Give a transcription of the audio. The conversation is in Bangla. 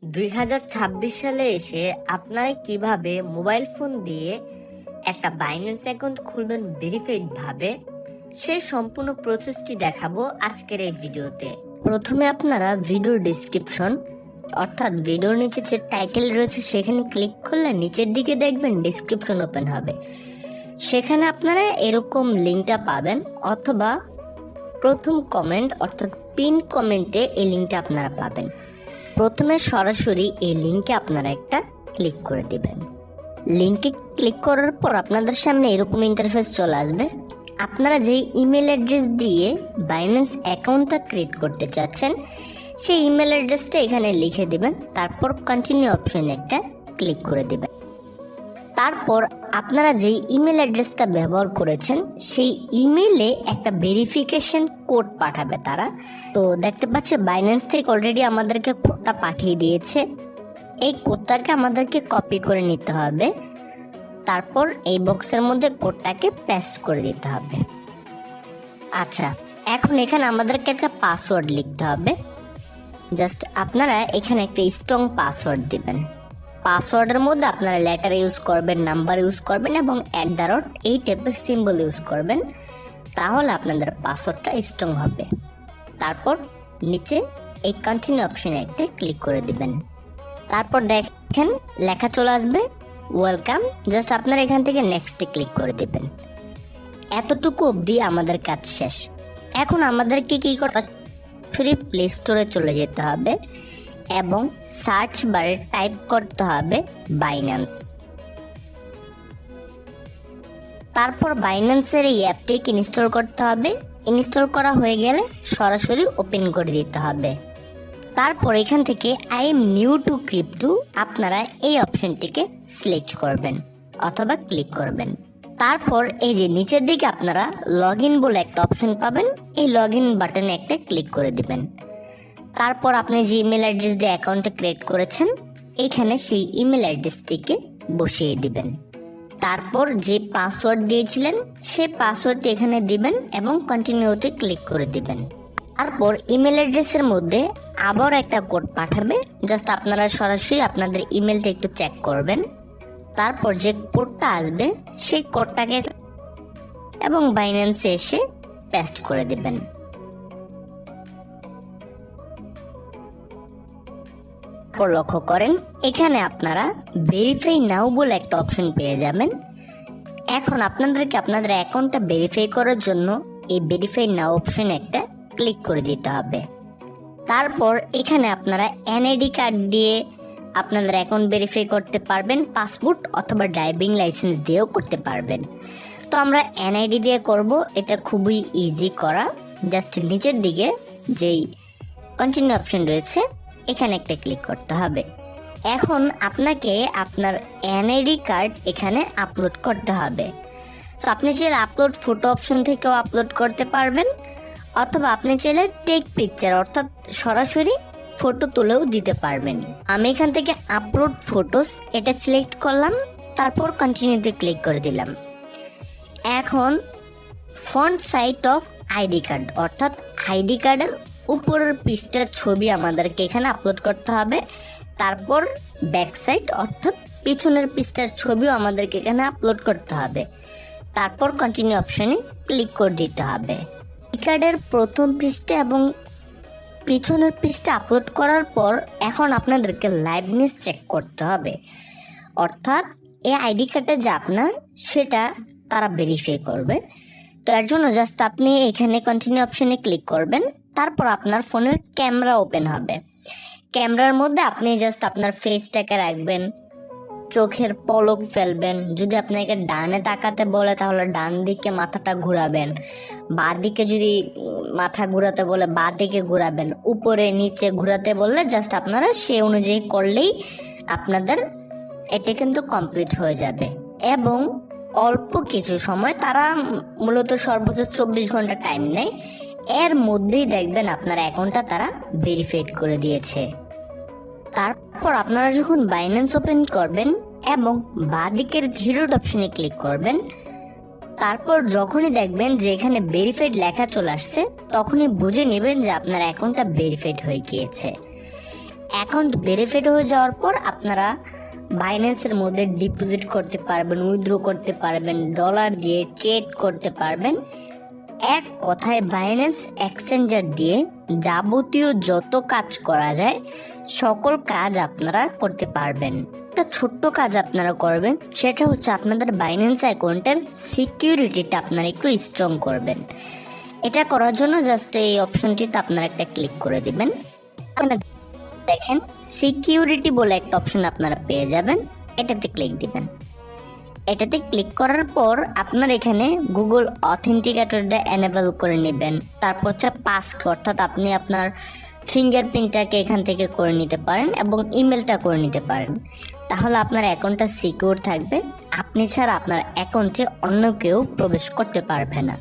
2026 সালে এসে আপনারা কিভাবে মোবাইল ফোন দিয়ে একটা বাইন্যান্স অ্যাকাউন্ট খুলবেন ভেরিফাইড ভাবে, সে সম্পূর্ণ প্রসেসটি দেখাবো আজকের এই ভিডিওতে। প্রথমে আপনারা ভিডিওর ডেসক্রিপশন অর্থাৎ ভিডিওর নিচে যে টাইটেল রয়েছে সেখানে ক্লিক করলে নিচের দিকে দেখবেন ডেসক্রিপশন ওপেন হবে। সেখানে আপনারা এরকম লিঙ্কটা পাবেন, অথবা প্রথম কমেন্ট অর্থাৎ পিন কমেন্টে এই লিঙ্কটা আপনারা পাবেন। প্রথমে সরাসরি এই লিঙ্কে আপনারা একটা ক্লিক করে দিবেন। লিঙ্কে ক্লিক করার পর আপনাদের সামনে এরকম ইন্টারফেস চলে আসবে। আপনারা যে ইমেল অ্যাড্রেস দিয়ে বাইন্যান্স অ্যাকাউন্টটা ক্রিয়েট করতে চাচ্ছেন সেই ইমেল অ্যাড্রেসটা এখানে লিখে দিবেন, তারপর কন্টিনিউ অপশনে একটা ক্লিক করে দিবেন। তারপর আপনারা যেই ইমেল অ্যাড্রেসটা ব্যবহার করেছেন সেই ইমেলে একটা ভেরিফিকেশন কোড পাঠাবে তারা। তো দেখতে পাচ্ছি বাইন্যান্স থেকে অলরেডি আমাদেরকে কোডটা পাঠিয়ে দিয়েছে। এই কোডটাকে আমাদেরকে কপি করে নিতে হবে, তারপর এই বক্সের মধ্যে কোডটাকে পেস্ট করে দিতে হবে। আচ্ছা, এখন এখানে আমাদেরকে একটা পাসওয়ার্ড লিখতে হবে। জাস্ট আপনারা এখানে একটা স্ট্রং পাসওয়ার্ড দিবেন। পাসওয়ার্ডের মধ্যে আপনারা লেটার ইউজ করবেন, নাম্বার ইউজ করবেন এবং @ এই টাইপের সিম্বল ইউজ করবেন, তাহলে আপনাদের পাসওয়ার্ডটা স্ট্রং হবে। তারপর নিচে এই কন্টিনিউ অপশনে একটা ক্লিক করে দিবেন। তারপর দেখেন লেখা চলে আসবে ওয়েলকাম। জাস্ট আপনারা এখান থেকে নেক্সটে ক্লিক করে দিবেন। এতটুকু অবধি আমাদের কাজ শেষ। এখন আমাদেরকে কি করতে হবে, প্লে স্টোরে চলে যেতে হবে এবং সার্চ বারে টাইপ করতে হবে বাইন্যান্স। তারপর বাইন্যান্সের এই অ্যাপটিকে ইনস্টল করতে হবে। ইনস্টল করা হয়ে গেলে সরাসরি ওপেন করে দিতে হবে। তারপর এখান থেকে I am new two crypto আপনারা এই অপশনটিকে সিলেক্ট করবেন অথবা ক্লিক করবেন। তারপর এই যে নিচের দিকে আপনারা লগ ইন বলে একটা অপশন পাবেন, এই লগ ইন বাটনে একটা ক্লিক করে দিবেন। তারপর আপনি যে ইমেল অ্যাড্রেস দিয়ে অ্যাকাউন্টটা ক্রিয়েট করেছেন এখানে সেই ইমেল অ্যাড্রেসটিকে বসিয়ে দিবেন। তারপর যে পাসওয়ার্ড দিয়েছিলেন সেই পাসওয়ার্ডটি এখানে দিবেন এবং কন্টিনিউতে ক্লিক করে দিবেন। তারপর ইমেল অ্যাড্রেসের মধ্যে আবার একটা কোড পাঠাবে। জাস্ট আপনারা সরাসরি আপনাদের ইমেলটা একটু চেক করবেন। তারপর যে কোডটা আসবে সেই কোডটাকে এবং বাইন্যান্সে এসে পেস্ট করে দিবেন। লক্ষ্য করেন এখানে আপনারা ভেরিফাই নাও বলে একটা অপশন পেয়ে যাবেন। এখন আপনাদেরকে আপনাদের অ্যাকাউন্টটা ভেরিফাই করার জন্য এই ভেরিফাই নাও অপশনে একটা ক্লিক করে দিতে হবে। তারপর এখানে আপনারা এনআইডি কার্ড দিয়ে আপনাদের অ্যাকাউন্ট ভেরিফাই করতে পারবেন, পাসপোর্ট অথবা ড্রাইভিং লাইসেন্স দিয়েও করতে পারবেন। তো আমরা এনআইডি দিয়ে করব, এটা খুবই ইজি করা। জাস্ট নিচের দিকে যেই কন্টিনিউ অপশন রয়েছে এখানে একটা ক্লিক করতে হবে। এখন আপনাকে আপনার এনআইডি কার্ড এখানে আপলোড করতে হবে। তো আপনি চাইলে আপলোড ফটো অপশন থেকেও আপলোড করতে পারবেন, অথবা আপনি চাইলে টেক পিকচার অর্থাৎ সরাসরি ফটো তুলেও দিতে পারবেন। আমি এখান থেকে আপলোড ফটোস এটা সিলেক্ট করলাম, তারপর কন্টিনিউতে ক্লিক করে দিলাম। এখন front side of ID card অর্থাৎ আইডি কার্ডের উপরের পৃষ্ঠার ছবি আমাদেরকে এখানে আপলোড করতে হবে। তারপর ব্যাক সাইড অর্থাৎ পিছনের পৃষ্ঠার ছবিও আমাদেরকে এখানে আপলোড করতে হবে। তারপর কন্টিনিউ অপশনে ক্লিক করে দিতে হবে। আইডি কার্ডের প্রথম পৃষ্ঠা এবং পিছনের পৃষ্ঠা আপলোড করার পর এখন আপনাদেরকে লাইভনেস চেক করতে হবে, অর্থাৎ এই আইডি কার্ডটা যে আপনার সেটা তারা ভেরিফাই করবে। তো এর জন্য জাস্ট আপনি এখানে কন্টিনিউ অপশনে ক্লিক করবেন। তারপর আপনার ফোনের ক্যামেরা ওপেন হবে। ক্যামেরার মধ্যে আপনি জাস্ট আপনার ফেসটাকে রাখবেন, চোখের পলক ফেলবেন। যদি আপনাকে ডানে তাকাতে বলে তাহলে ডান দিকে মাথাটা ঘোরাবেন, বাঁ দিকে যদি মাথা ঘোরাতে বলে বাঁ দিকে ঘোরাবেন, উপরে নিচে ঘোরাতে বললে জাস্ট আপনারা সেই অনুযায়ী করলেই আপনাদের এটা কিন্তু কমপ্লিট হয়ে যাবে। এবং অল্প কিছু সময়, তারা মূলত সর্বোচ্চ 24 ঘন্টা টাইম নেয়, এর মধ্যেই দেখবেন আপনার অ্যাকাউন্টটা তারা ভেরিফাইড করে দিয়েছে। তারপর আপনারা যখন বাইন্যান্স ওপেন করবেন এবং বাঁ দিকের থ্রি অপশনে ক্লিক করবেন, তারপর যখনই দেখবেন যে এখানে ভেরিফাইড লেখা চলে আসছে তখনই বুঝে নেবেন যে আপনার অ্যাকাউন্টটা ভেরিফাইড হয়ে গিয়েছে। অ্যাকাউন্ট ভেরিফাইড হয়ে যাওয়ার পর আপনারা বাইন্যান্সের মধ্যে ডিপোজিট করতে পারবেন, উইথড্র করতে পারবেন, ডলার দিয়ে ট্রেড করতে পারবেন। এক কথায় বাইন্যান্স এক্সচেঞ্জার দিয়ে যাবতীয় যত কাজ করা যায় সকল কাজ আপনারা করতে পারবেন। একটা ছোট্ট কাজ আপনারা করবেন, সেটা হচ্ছে আপনাদের বাইন্যান্স অ্যাকাউন্টের সিকিউরিটিটা আপনারা একটু স্ট্রং করবেন। এটা করার জন্য জাস্ট এই অপশনটিতে আপনারা একটা ক্লিক করে দিবেন। আপনারা দেখেন সিকিউরিটি বলে একটা অপশন আপনারা পেয়ে যাবেন, এটাতে ক্লিক দিবেন। এটাতে ক্লিক করার পর আপনার এখানে গুগল অথেন্টিকেটরটা এনেবল করে নেবেন। তারপর হচ্ছে পাসক, অর্থাৎ আপনি আপনার ফিঙ্গারপ্রিন্টটাকে এখান থেকে করে নিতে পারেন এবং ইমেলটা করে নিতে পারেন। তাহলে আপনার অ্যাকাউন্টটা সিকিউর থাকবে, আপনি ছাড়া আপনার অ্যাকাউন্টে অন্য কেউ প্রবেশ করতে পারবে না।